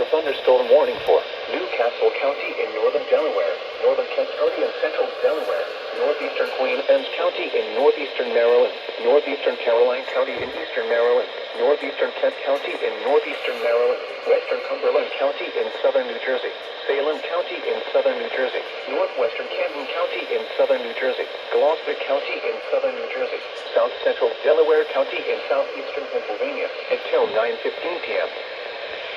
thunderstorm warning for Newcastle County in northern Delaware, northern Kent County in central Delaware, northeastern Queen Anne's County in northeastern Maryland, northeastern Caroline County in eastern Maryland, northeastern Kent County in northeastern Maryland, western Cumberland County in southern New Jersey, Salem County in southern New Jersey, northwestern Camden County in southern New Jersey, Gloucester County in southern New Jersey, south central Delaware County in southeastern Pennsylvania until 9:15 p.m.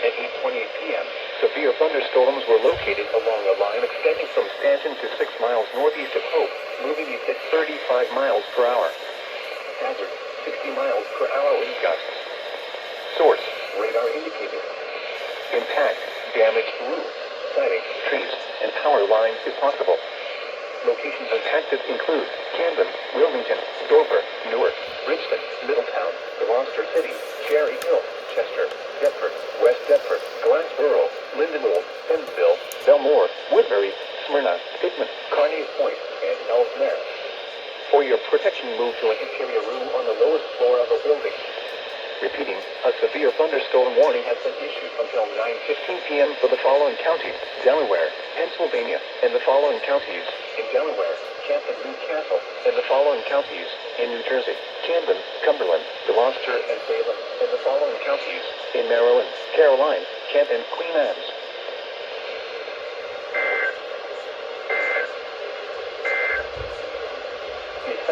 At 8:28 p.m., severe thunderstorms were located along a line extending from Stanton to 6 miles northeast of Hope, moving east at 35 miles per hour. Hazard, 60 miles per hour wind gusts. Source, radar indicated. Impact, damaged roofs, siding, trees, and power lines if possible. Locations impacted include Camden, Wilmington, Dover, Newark, Bridgeton, Middletown, Gloucester City, Cherry Hill, Chester, Deptford, West Deptford, Glassboro, Lindenwood, Pennsville, Belmore, Woodbury, Smyrna, Pittman, Carneys Point, and Ellesmere. For your protection, move to an interior room on the lowest floor of a building. Repeating, a severe thunderstorm warning has been issued until 9:15 p.m. for the following counties: Delaware, Pennsylvania, and the following counties in Delaware, Kent and Newcastle, and the following counties in New Jersey, Camden, Cumberland, Gloucester, and Salem, and the following counties in Maryland, Caroline, Kent, and Queen Anne's.